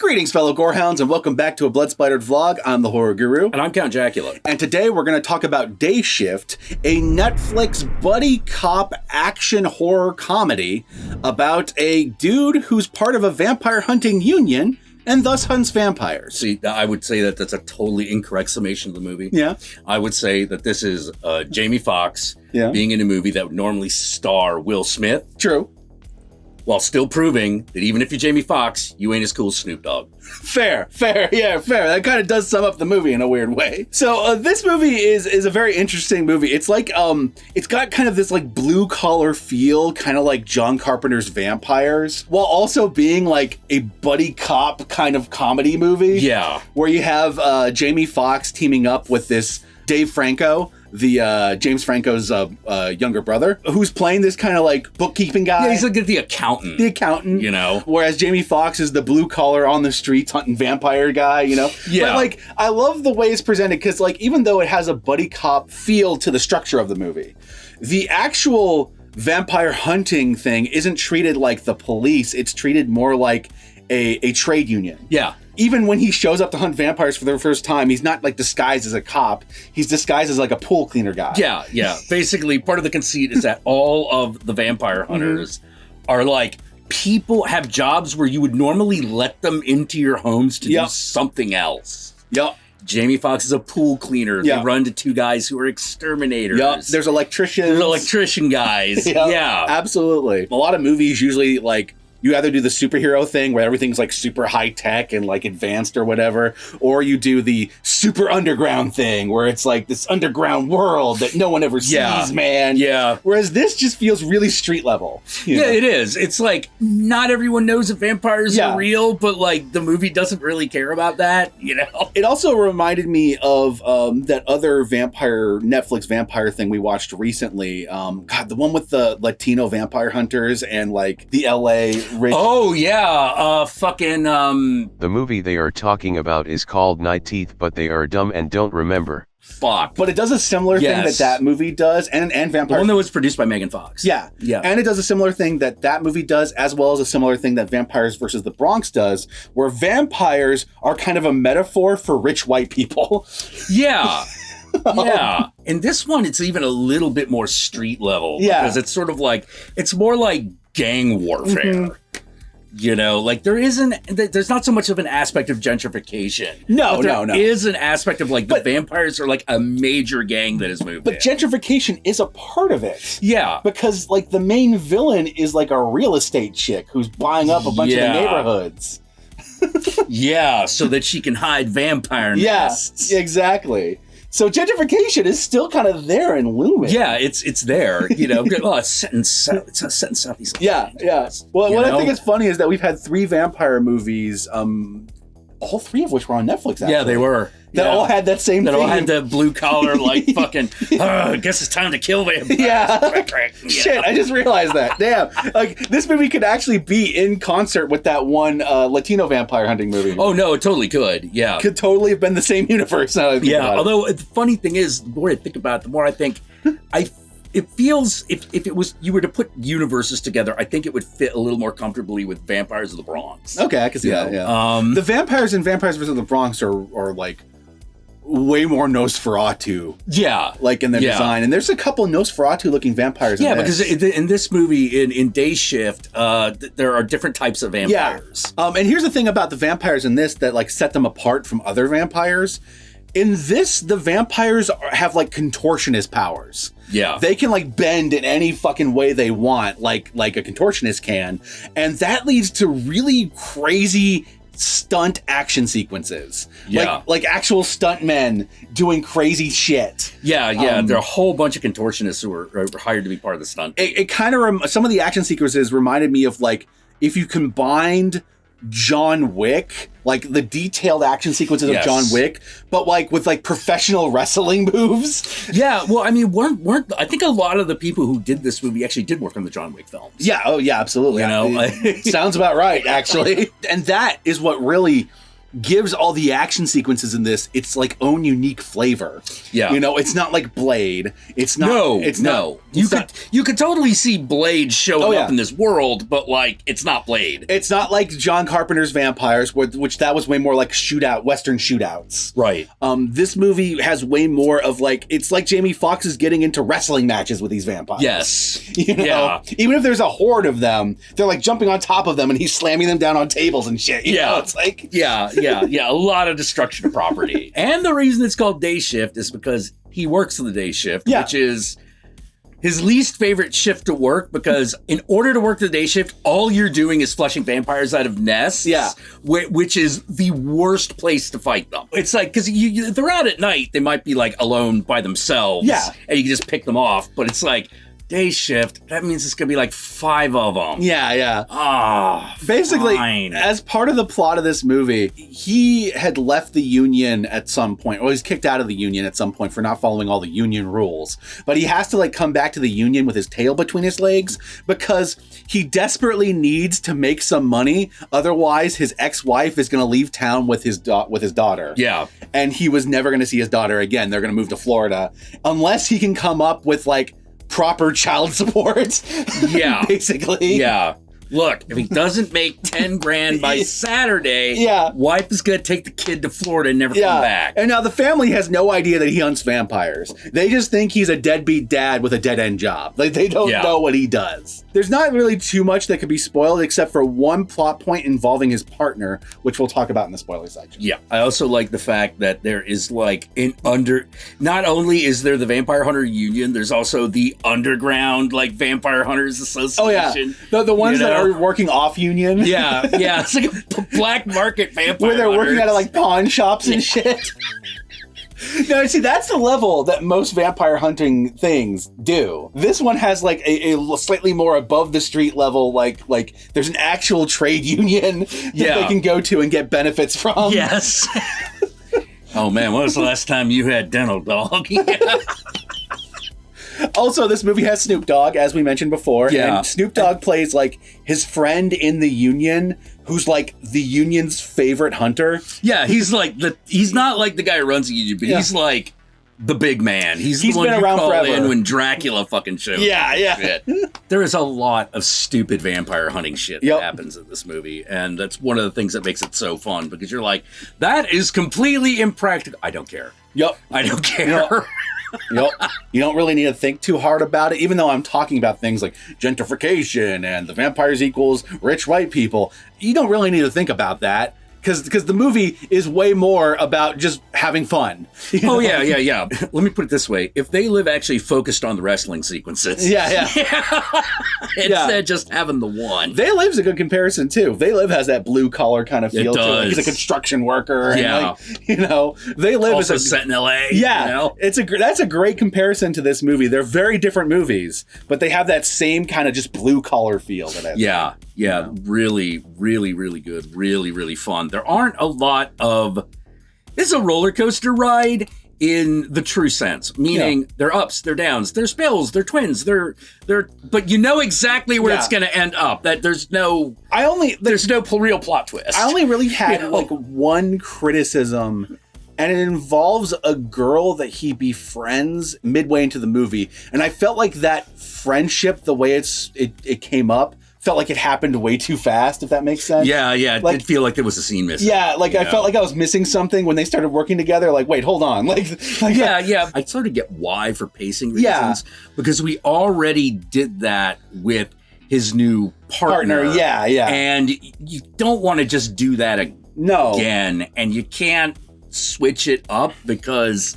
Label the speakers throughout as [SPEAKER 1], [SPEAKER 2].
[SPEAKER 1] Greetings, fellow gorehounds, and welcome back to a Blood Splattered vlog. I'm the Horror Guru.
[SPEAKER 2] And I'm Count Jackula.
[SPEAKER 1] And today we're going to talk about Day Shift, a Netflix buddy cop action horror comedy about a dude who's part of a vampire hunting union and thus hunts vampires.
[SPEAKER 2] See, I would say that that's a totally incorrect summation of the movie.
[SPEAKER 1] Yeah.
[SPEAKER 2] I would say that this is Jamie Foxx being in a movie that would normally star Will Smith.
[SPEAKER 1] True.
[SPEAKER 2] While still proving that even if you're Jamie Foxx, you ain't as cool as Snoop Dogg.
[SPEAKER 1] Fair. That kind of does sum up the movie in a weird way. So this movie is a very interesting movie. It's like, it's got kind of this like blue collar feel, kind of like John Carpenter's Vampires, while also being like a buddy cop kind of comedy movie.
[SPEAKER 2] Yeah.
[SPEAKER 1] Where you have Jamie Foxx teaming up with this Dave Franco, the James Franco's younger brother, who's playing this kind of like bookkeeping guy.
[SPEAKER 2] Yeah, he's like the accountant.
[SPEAKER 1] The accountant.
[SPEAKER 2] You know?
[SPEAKER 1] Whereas Jamie Foxx is the blue collar on the streets hunting vampire guy, you know?
[SPEAKER 2] Yeah.
[SPEAKER 1] But like, I love the way it's presented because like, even though it has a buddy cop feel to the structure of the movie, the actual vampire hunting thing isn't treated like the police. It's treated more like a trade union.
[SPEAKER 2] Yeah.
[SPEAKER 1] Even when he shows up to hunt vampires for the first time, he's not like disguised as a cop. He's disguised as like a pool cleaner guy.
[SPEAKER 2] Yeah. Basically, part of the conceit is that all of the vampire hunters are like people have jobs where you would normally let them into your homes to do something else.
[SPEAKER 1] Yep.
[SPEAKER 2] Jamie Foxx is a pool cleaner.
[SPEAKER 1] Yep.
[SPEAKER 2] They run to two guys who are exterminators.
[SPEAKER 1] Yep. There's electricians.
[SPEAKER 2] There's electrician guys.
[SPEAKER 1] Yep.
[SPEAKER 2] Yeah.
[SPEAKER 1] Absolutely. A lot of movies usually like, you either do the superhero thing where everything's like super high tech and like advanced or whatever, or you do the super underground thing where it's like this underground world that no one ever sees, man.
[SPEAKER 2] Yeah.
[SPEAKER 1] Whereas this just feels really street level.
[SPEAKER 2] Yeah, it is. It's like not everyone knows that vampires are real, but like the movie doesn't really care about that, you know? It
[SPEAKER 1] also reminded me of that other Netflix vampire thing we watched recently. The one with the Latino vampire hunters and like the LA rich.
[SPEAKER 2] Oh yeah,
[SPEAKER 3] The movie they are talking about is called Night Teeth, but they are dumb and don't remember.
[SPEAKER 2] Fuck.
[SPEAKER 1] But it does a similar thing that movie does, and Vampire.
[SPEAKER 2] The one that was produced by Megan Fox.
[SPEAKER 1] Yeah. And it does a similar thing that movie does, as well as a similar thing that Vampires versus the Bronx does, where vampires are kind of a metaphor for rich white people.
[SPEAKER 2] Yeah. Yeah. In this one, it's even a little bit more street level.
[SPEAKER 1] Yeah.
[SPEAKER 2] Because it's sort of like, it's more like gang warfare. You know, like there's not so much of an aspect of gentrification.
[SPEAKER 1] No.
[SPEAKER 2] There is an aspect of like the vampires are like a major gang that has moved
[SPEAKER 1] But gentrification is a part of it.
[SPEAKER 2] Yeah.
[SPEAKER 1] Because like the main villain is like a real estate chick who's buying up a bunch of the neighborhoods.
[SPEAKER 2] Yeah, so that she can hide vampire nests.
[SPEAKER 1] Yeah, exactly. So gentrification is still kind of there and looming.
[SPEAKER 2] Yeah, it's there, you know. It's set in Southeast.
[SPEAKER 1] Yeah. Well, what I think is funny is that we've had 3 vampire movies, all 3 of which were on Netflix, actually.
[SPEAKER 2] Yeah, they were.
[SPEAKER 1] That all had that same thing.
[SPEAKER 2] That all had the blue collar, like, fucking, I guess it's time to kill vampires.
[SPEAKER 1] Yeah. Shit, I just realized that. Damn. Like, this movie could actually be in concert with that one Latino vampire hunting movie.
[SPEAKER 2] Oh, no, it totally could. Yeah.
[SPEAKER 1] Could totally have been the same universe. Now that I think about it.
[SPEAKER 2] Although the funny thing is, the more I think about it, the more I think, it feels, if it was, you were to put universes together, I think it would fit a little more comfortably with Vampires of the Bronx.
[SPEAKER 1] Okay, I can see that, yeah. The vampires in Vampires vs. the Bronx are like, way more Nosferatu.
[SPEAKER 2] Yeah.
[SPEAKER 1] Like in their design. And there's a couple Nosferatu-looking vampires in this.
[SPEAKER 2] Because in this movie, in Day Shift, there are different types of vampires.
[SPEAKER 1] Yeah. And here's the thing about the vampires in this that like set them apart from other vampires. In this, the vampires have like contortionist powers.
[SPEAKER 2] Yeah.
[SPEAKER 1] They can like bend in any fucking way they want, like a contortionist can. And that leads to really crazy stunt action sequences.
[SPEAKER 2] Yeah.
[SPEAKER 1] Like actual stunt men doing crazy shit.
[SPEAKER 2] Yeah. There are a whole bunch of contortionists who are hired to be part of the stunt.
[SPEAKER 1] It kind of, some of the action sequences reminded me of like, if you combined John Wick, like the detailed action sequences of John Wick, but like with like professional wrestling moves.
[SPEAKER 2] Yeah, well, I mean, weren't I think a lot of the people who did this movie actually did work on the John Wick films.
[SPEAKER 1] Yeah, oh yeah, absolutely.
[SPEAKER 2] You know,
[SPEAKER 1] sounds about right, actually. And that is what really gives all the action sequences in this its like own unique flavor.
[SPEAKER 2] Yeah.
[SPEAKER 1] You know, it's not like Blade. It's not.
[SPEAKER 2] You could totally see Blade showing up in this world, but like it's not Blade.
[SPEAKER 1] It's not like John Carpenter's Vampires, which that was way more like Western shootouts.
[SPEAKER 2] Right.
[SPEAKER 1] This movie has way more of like, it's like Jamie Foxx is getting into wrestling matches with these vampires.
[SPEAKER 2] Yes.
[SPEAKER 1] You know? Yeah. Even if there's a horde of them, they're like jumping on top of them and he's slamming them down on tables and shit. You know? It's like,
[SPEAKER 2] a lot of destruction of property. And the reason it's called Day Shift is because he works the day shift, which is his least favorite shift to work, because in order to work the day shift, all you're doing is flushing vampires out of nests, which is the worst place to fight them. It's like, because they're out at night, they might be like alone by themselves, and you can just pick them off, but it's like, day shift, that means it's gonna be like 5 of them.
[SPEAKER 1] Basically, as part of the plot of this movie, he had left the Union at some point, or he's kicked out of the Union at some point for not following all the Union rules. But he has to like come back to the Union with his tail between his legs because he desperately needs to make some money. Otherwise, his ex-wife is gonna leave town with his daughter.
[SPEAKER 2] Yeah.
[SPEAKER 1] And he was never gonna see his daughter again. They're gonna move to Florida. Unless he can come up with like proper child support. Basically.
[SPEAKER 2] Look, if he doesn't make 10 grand by Saturday, wife is going to take the kid to Florida and never come back.
[SPEAKER 1] And now the family has no idea that he hunts vampires. They just think he's a deadbeat dad with a dead-end job. Like, they don't know what he does. There's not really too much that could be spoiled except for one plot point involving his partner, which we'll talk about in the spoiler section.
[SPEAKER 2] Yeah. I also like the fact that there is like not only is there the Vampire Hunter Union, there's also the underground like Vampire Hunters Association.
[SPEAKER 1] Oh yeah. The ones that are working off Union.
[SPEAKER 2] It's like a black market vampire
[SPEAKER 1] where they're
[SPEAKER 2] hunters.
[SPEAKER 1] working out of like pawn shops and shit. No, see, that's the level that most vampire hunting things do. This one has like a slightly more above the street level, like there's an actual trade union that they can go to and get benefits from.
[SPEAKER 2] Yes. Oh man, when was the last time you had dental, Dogg?
[SPEAKER 1] Also, this movie has Snoop Dogg, as we mentioned before. And Snoop Dogg plays like his friend in the Union, who's like the Union's favorite hunter.
[SPEAKER 2] Yeah, he's not like the guy who runs the Union, but he's like the big man. He's the one
[SPEAKER 1] been
[SPEAKER 2] you
[SPEAKER 1] around
[SPEAKER 2] call
[SPEAKER 1] forever.
[SPEAKER 2] in when Dracula fucking shows up.
[SPEAKER 1] Shit.
[SPEAKER 2] There is a lot of stupid vampire hunting shit that happens in this movie, and that's one of the things that makes it so fun, because you're like, that is completely impractical. I don't care. I don't care.
[SPEAKER 1] You don't really need to think too hard about it, even though I'm talking about things like gentrification and the vampires equals rich white people. You don't really need to think about that. Because the movie is way more about just having fun.
[SPEAKER 2] Oh, yeah. Let me put it this way. If they live actually focused on the wrestling sequences. Instead of just having the one.
[SPEAKER 1] They Live's a good comparison, too. They Live has that blue-collar kind of feel to it. Like he's a construction worker.
[SPEAKER 2] Yeah.
[SPEAKER 1] And They Live
[SPEAKER 2] also
[SPEAKER 1] is
[SPEAKER 2] set in L.A.
[SPEAKER 1] Yeah. That's a great comparison to this movie. They're very different movies, but they have that same kind of just blue-collar feel to it.
[SPEAKER 2] Yeah. Really, really, really good. Really, really fun. There aren't a lot of... It's a roller coaster ride in the true sense, meaning they're ups, they're downs, they're spills, they're twins, they're but you know exactly where it's going to end up. That there's no real plot twist.
[SPEAKER 1] I only really had like one criticism, and it involves a girl that he befriends midway into the movie, and I felt like that friendship, the way it came up, felt like it happened way too fast, if that makes sense.
[SPEAKER 2] Yeah, it did feel like there was a scene missing.
[SPEAKER 1] Yeah, I felt like I was missing something when they started working together. Like, wait, hold on.
[SPEAKER 2] I sort of get why for pacing reasons, because we already did that with his new partner.
[SPEAKER 1] Yeah.
[SPEAKER 2] And you don't want to just do that again, and you can't switch it up, because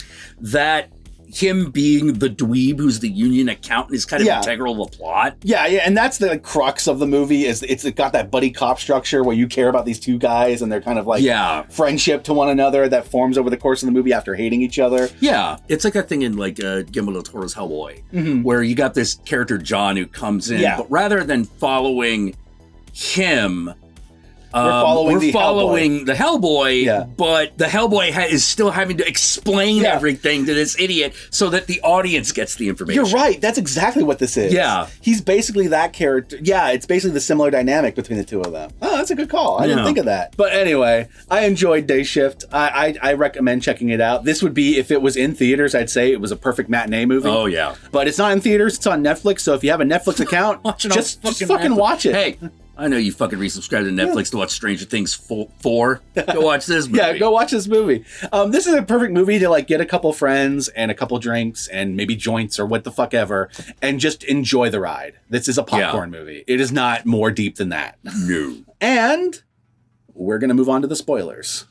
[SPEAKER 2] him being the dweeb who's the Union accountant is kind of integral to the plot.
[SPEAKER 1] Yeah, and that's the crux of the movie, is it's got that buddy cop structure where you care about these two guys and they're kind of like friendship to one another that forms over the course of the movie after hating each other.
[SPEAKER 2] Yeah, it's like that thing in like Guillermo del Toro's Hellboy, where you got this character John who comes in, but rather than following him,
[SPEAKER 1] We're following
[SPEAKER 2] the Hellboy, but the Hellboy is still having to explain everything to this idiot so that the audience gets the information.
[SPEAKER 1] You're right. That's exactly what this is.
[SPEAKER 2] Yeah.
[SPEAKER 1] He's basically that character. Yeah, it's basically the similar dynamic between the two of them. Oh, that's a good call. I didn't think of that. But anyway, I enjoyed Day Shift. I recommend checking it out. This would be, if it was in theaters, I'd say it was a perfect matinee movie.
[SPEAKER 2] Oh, yeah.
[SPEAKER 1] But it's not in theaters. It's on Netflix. So if you have a Netflix account, just fucking watch it.
[SPEAKER 2] Hey, I know you fucking resubscribed to Netflix to watch Stranger Things 4. Go watch this movie.
[SPEAKER 1] Yeah, go watch this movie. This is a perfect movie to like get a couple friends and a couple drinks and maybe joints or what the fuck ever and just enjoy the ride. This is a popcorn movie. It is not more deep than that.
[SPEAKER 2] No.
[SPEAKER 1] And we're going to move on to the spoilers.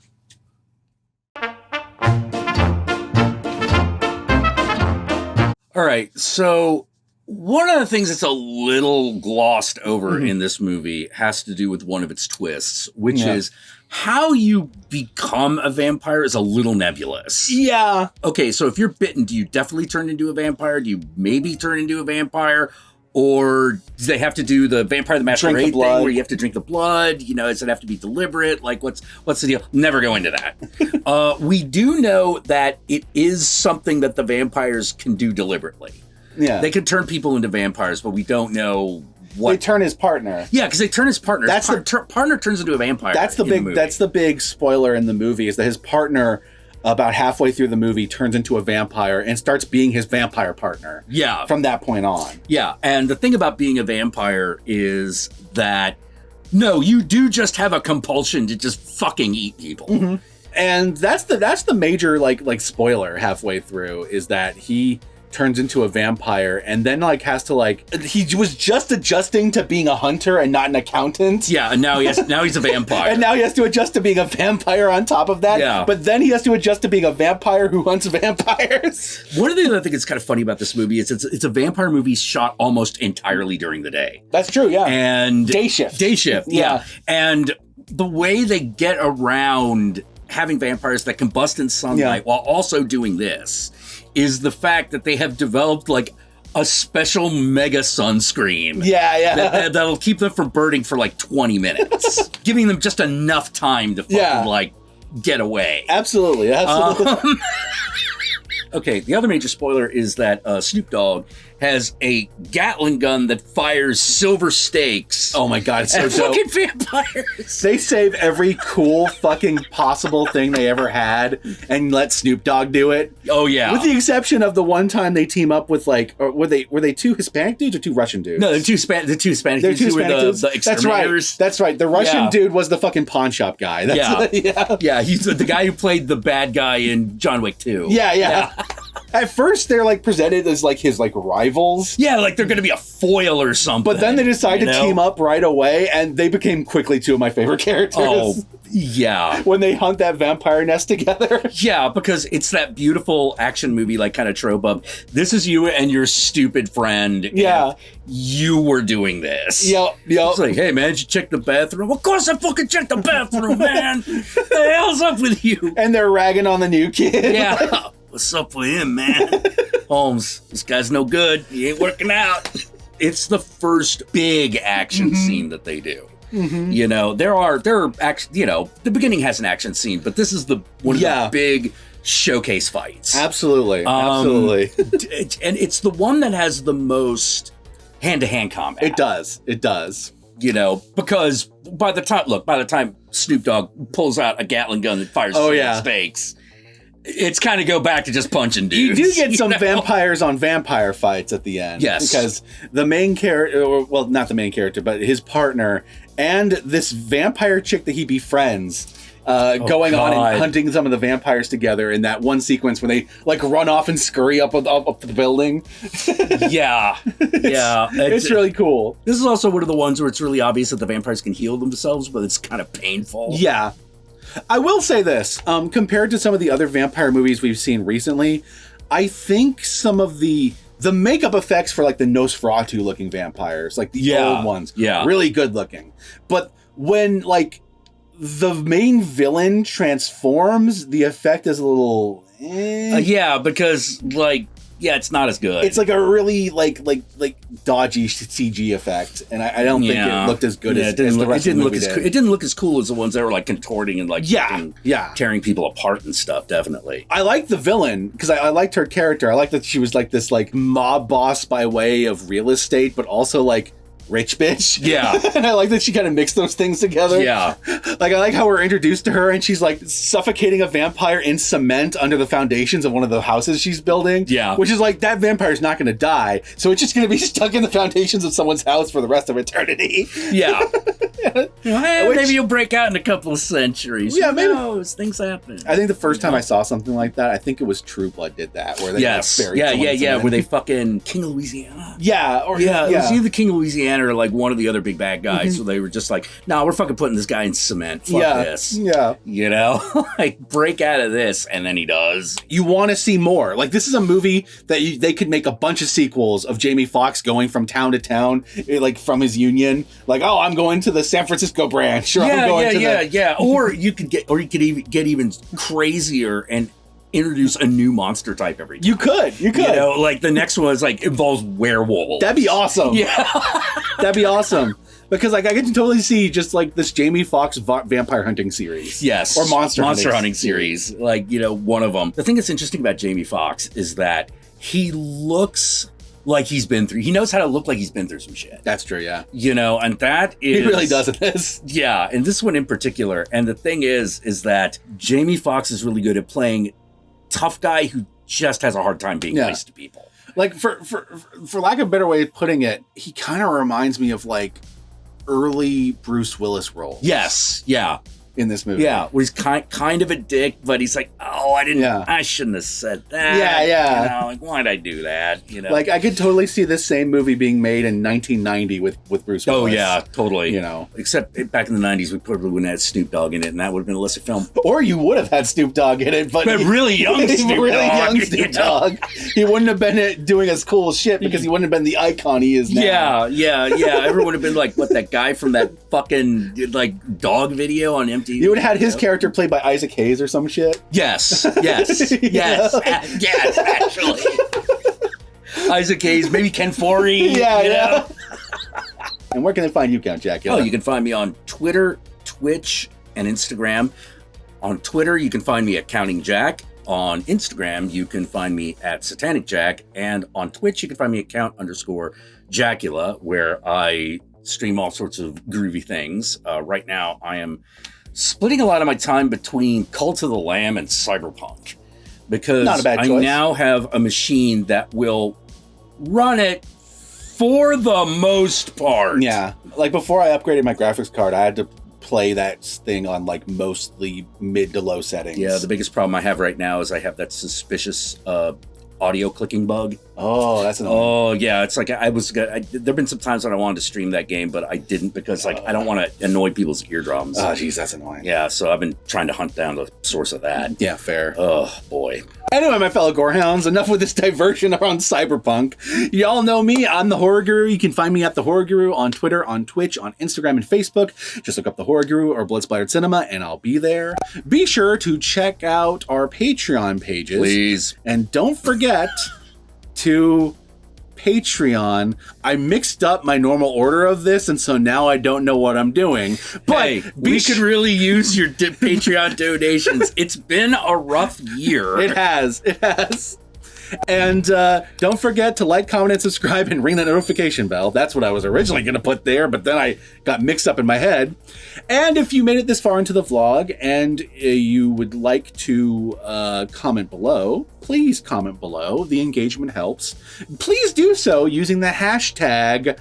[SPEAKER 2] All right, so one of the things that's a little glossed over in this movie has to do with one of its twists, which is how you become a vampire is a little nebulous.
[SPEAKER 1] Yeah.
[SPEAKER 2] Okay, so if you're bitten, do you definitely turn into a vampire? Do you maybe turn into a vampire? Or do they have to do the Vampire the Masquerade thing where you have to drink the blood? You know, does it have to be deliberate? Like, what's the deal? Never go into that. We do know that it is something that the vampires can do deliberately.
[SPEAKER 1] Yeah.
[SPEAKER 2] They can turn people into vampires, but we don't know what.
[SPEAKER 1] They turn his partner.
[SPEAKER 2] Yeah, because they turn his partner.
[SPEAKER 1] That's
[SPEAKER 2] partner turns into a vampire.
[SPEAKER 1] That's the big spoiler in the movie, is that his partner, about halfway through the movie, turns into a vampire and starts being his vampire partner.
[SPEAKER 2] Yeah.
[SPEAKER 1] From that point on.
[SPEAKER 2] Yeah, and the thing about being a vampire is that, no, you do just have a compulsion to just fucking eat people.
[SPEAKER 1] Mm-hmm. And that's the major like spoiler halfway through, is that he turns into a vampire and then like has to he was just adjusting to being a hunter and not an accountant.
[SPEAKER 2] Yeah, and now he's a vampire.
[SPEAKER 1] And now he has to adjust to being a vampire on top of that.
[SPEAKER 2] Yeah.
[SPEAKER 1] But then he has to adjust to being a vampire who hunts vampires.
[SPEAKER 2] One of the things I think is kind of funny about this movie is it's a vampire movie shot almost entirely during the day.
[SPEAKER 1] That's true, yeah.
[SPEAKER 2] And
[SPEAKER 1] Day shift.
[SPEAKER 2] Yeah. And the way they get around having vampires that combust in sunlight while also doing this is the fact that they have developed like a special mega sunscreen.
[SPEAKER 1] Yeah.
[SPEAKER 2] That'll keep them from burning for like 20 minutes, giving them just enough time to fucking get away.
[SPEAKER 1] Absolutely.
[SPEAKER 2] Okay, the other major spoiler is that Snoop Dogg has a Gatling gun that fires silver stakes.
[SPEAKER 1] Oh my god, it's so dope.
[SPEAKER 2] Fucking vampires.
[SPEAKER 1] They save every cool fucking possible thing they ever had and let Snoop Dogg do it.
[SPEAKER 2] Oh yeah.
[SPEAKER 1] With the exception of the one time they team up with or were they two Hispanic dudes or two Russian dudes?
[SPEAKER 2] No, the two Hispanic dudes who were the exterminators.
[SPEAKER 1] That's right. The Russian dude was the fucking pawn shop guy.
[SPEAKER 2] Yeah, he's the guy who played the bad guy in John Wick 2.
[SPEAKER 1] Yeah. At first, they're like presented as like his like rivals.
[SPEAKER 2] Yeah, like they're going to be a foil or something.
[SPEAKER 1] But then they decide to team up right away, and they became quickly two of my favorite characters.
[SPEAKER 2] Oh, yeah.
[SPEAKER 1] When they hunt that vampire nest together.
[SPEAKER 2] Yeah, because it's that beautiful action movie like kind of trope of, this is you and your stupid friend.
[SPEAKER 1] Yeah.
[SPEAKER 2] You were doing this.
[SPEAKER 1] Yep.
[SPEAKER 2] It's like, hey man, did you check the bathroom? Of course I fucking checked the bathroom, man. What the hell's up with you?
[SPEAKER 1] And they're ragging on the new kid.
[SPEAKER 2] Yeah. What's up with him, man? Holmes, this guy's no good. He ain't working out. It's the first big action scene that they do. Mm-hmm. You know, there are you know, the beginning has an action scene, but this is one of the big showcase fights.
[SPEAKER 1] Absolutely.
[SPEAKER 2] And it's the one that has the most hand-to-hand combat.
[SPEAKER 1] It does.
[SPEAKER 2] You know, because by the time Snoop Dogg pulls out a Gatling gun that fires stakes, it's kind of go back to just punching dudes.
[SPEAKER 1] You do get some vampires on vampire fights at the end.
[SPEAKER 2] Yes.
[SPEAKER 1] Because the main character, well, not the main character, but his partner and this vampire chick that he befriends going on and hunting some of the vampires together in that one sequence when they like run off and scurry up the building. It's really cool.
[SPEAKER 2] This is also one of the ones where it's really obvious that the vampires can heal themselves, but it's kind of painful.
[SPEAKER 1] Yeah. I will say this, compared to some of the other vampire movies we've seen recently, I think some of the makeup effects for like the Nosferatu looking vampires, like the old ones, really good looking. But when like the main villain transforms, the effect is a little...
[SPEAKER 2] because like it's not as good.
[SPEAKER 1] It's like a really like dodgy CG effect, and I don't think it looked as good as the rest of the movie did.
[SPEAKER 2] It didn't look as cool as the ones that were like contorting and like tearing people apart and stuff. Definitely.
[SPEAKER 1] I like the villain because I liked her character. I liked that she was like this like mob boss by way of real estate, but also like rich bitch.
[SPEAKER 2] Yeah.
[SPEAKER 1] And I like that she kind of mixed those things together.
[SPEAKER 2] Yeah.
[SPEAKER 1] Like, I like how we're introduced to her and she's like suffocating a vampire in cement under the foundations of one of the houses she's building.
[SPEAKER 2] Yeah.
[SPEAKER 1] Which is like, that vampire's not going to die. So it's just going to be stuck in the foundations of someone's house for the rest of eternity.
[SPEAKER 2] Yeah. Maybe you'll break out in a couple of centuries.
[SPEAKER 1] Yeah,
[SPEAKER 2] maybe. Who knows? Things happen.
[SPEAKER 1] I think the first time I saw something like that, I think it was True Blood did that. Where they buried
[SPEAKER 2] where they fucking King of Louisiana.
[SPEAKER 1] Yeah.
[SPEAKER 2] It was either King of Louisiana or like one of the other big bad guys. So they were just like, no, we're fucking putting this guy in cement. Fuck this.
[SPEAKER 1] Yeah.
[SPEAKER 2] You know? Like, break out of this. And then he does.
[SPEAKER 1] You want to see more. Like, this is a movie that they could make a bunch of sequels of Jamie Foxx going from town to town, like from his union. Like, oh, I'm going to the San Francisco branch. Or I'm going to
[SPEAKER 2] Or you could even get even crazier and introduce a new monster type every time.
[SPEAKER 1] You could.
[SPEAKER 2] You know, like the next one is like involves werewolves.
[SPEAKER 1] That'd be awesome.
[SPEAKER 2] Yeah.
[SPEAKER 1] That'd be awesome. Because like I can totally see just like this Jamie Foxx vampire hunting series.
[SPEAKER 2] Yes.
[SPEAKER 1] Or monster
[SPEAKER 2] hunting series. Like, you know, one of them. The thing that's interesting about Jamie Foxx is that he looks like he knows how to look like he's been through some shit.
[SPEAKER 1] That's true, yeah.
[SPEAKER 2] You know, and that is...
[SPEAKER 1] He really does in this.
[SPEAKER 2] Yeah, and this one in particular. And the thing is that Jamie Foxx is really good at playing tough guy who just has a hard time being nice to people.
[SPEAKER 1] Like, for lack of a better way of putting it, he kind of reminds me of, like, early Bruce Willis roles.
[SPEAKER 2] Yes, yeah.
[SPEAKER 1] In this movie.
[SPEAKER 2] Yeah, where he's kind of a dick, but he's like, oh, I shouldn't have said that.
[SPEAKER 1] Yeah.
[SPEAKER 2] You know, like, why'd I do that? You know?
[SPEAKER 1] Like, I could totally see this same movie being made in 1990 with Bruce Willis.
[SPEAKER 2] Oh, yeah, totally.
[SPEAKER 1] You know.
[SPEAKER 2] Except back in the 90s, we probably wouldn't have had Snoop Dogg in it, and that would have been a lesser film.
[SPEAKER 1] Or you would have had Snoop Dogg in it, but
[SPEAKER 2] really young Snoop Dogg.
[SPEAKER 1] He wouldn't have been doing as cool shit because he wouldn't have been the icon he is now.
[SPEAKER 2] Yeah. Everyone would have been like, what, that guy from that fucking, like, dog video on MTV?
[SPEAKER 1] You would have had his character played by Isaac Hayes or some shit.
[SPEAKER 2] Yes, actually. Isaac Hayes, maybe Ken Foree.
[SPEAKER 1] Yeah. And where can they find you, Count Jackula?
[SPEAKER 2] Oh, you can find me on Twitter, Twitch, and Instagram. On Twitter, you can find me at Counting Jack. On Instagram, you can find me at Satanic Jack. And on Twitch, you can find me at Count_Jackula, where I stream all sorts of groovy things. Right now, I am splitting a lot of my time between Cult of the Lamb and Cyberpunk, because
[SPEAKER 1] Not a bad choice.
[SPEAKER 2] I now have a machine that will run it for the most part.
[SPEAKER 1] Yeah. Like, before I upgraded my graphics card, I had to play that thing on, like, mostly mid to low settings.
[SPEAKER 2] Yeah, the biggest problem I have right now is I have that suspicious audio clicking bug.
[SPEAKER 1] Oh, that's annoying.
[SPEAKER 2] Oh, yeah. It's like there've been some times when I wanted to stream that game, but I didn't because I don't want to annoy people's eardrums.
[SPEAKER 1] Oh, geez, that's annoying.
[SPEAKER 2] Yeah, so I've been trying to hunt down the source of that.
[SPEAKER 1] Yeah, fair.
[SPEAKER 2] Oh, boy.
[SPEAKER 1] Anyway, my fellow Gorehounds, enough with this diversion around Cyberpunk. Y'all know me. I'm the Horror Guru. You can find me at the Horror Guru on Twitter, on Twitch, on Instagram, and Facebook. Just look up the Horror Guru or Blood Splattered Cinema, and I'll be there. Be sure to check out our Patreon pages.
[SPEAKER 2] Please.
[SPEAKER 1] And don't forget to Patreon. I mixed up my normal order of this, and so now I don't know what I'm doing. But
[SPEAKER 2] hey, we could really use your Patreon donations. It's been a rough year.
[SPEAKER 1] It has. And don't forget to like, comment, and subscribe, and ring the notification bell. That's what I was originally going to put there, but then I got mixed up in my head. And if you made it this far into the vlog and you would like to comment below, please comment below. The engagement helps. Please do so using the hashtag,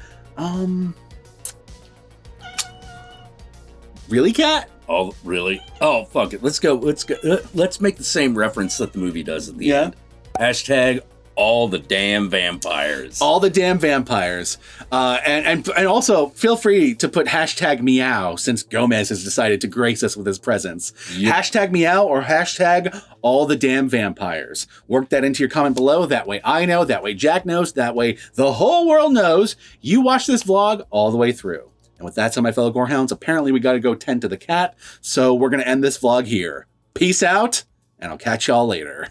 [SPEAKER 1] Really, Cat?
[SPEAKER 2] Oh, really? Oh, fuck it. Let's go. Let's make the same reference that the movie does at the end. Hashtag all the damn vampires.
[SPEAKER 1] All the damn vampires. And also feel free to put hashtag meow since Gomez has decided to grace us with his presence. Yep. Hashtag meow or hashtag all the damn vampires. Work that into your comment below. That way I know, that way Jack knows, that way the whole world knows you watched this vlog all the way through. And with that said, my fellow Gorehounds, apparently we got to go tend to the cat. So we're going to end this vlog here. Peace out, and I'll catch y'all later.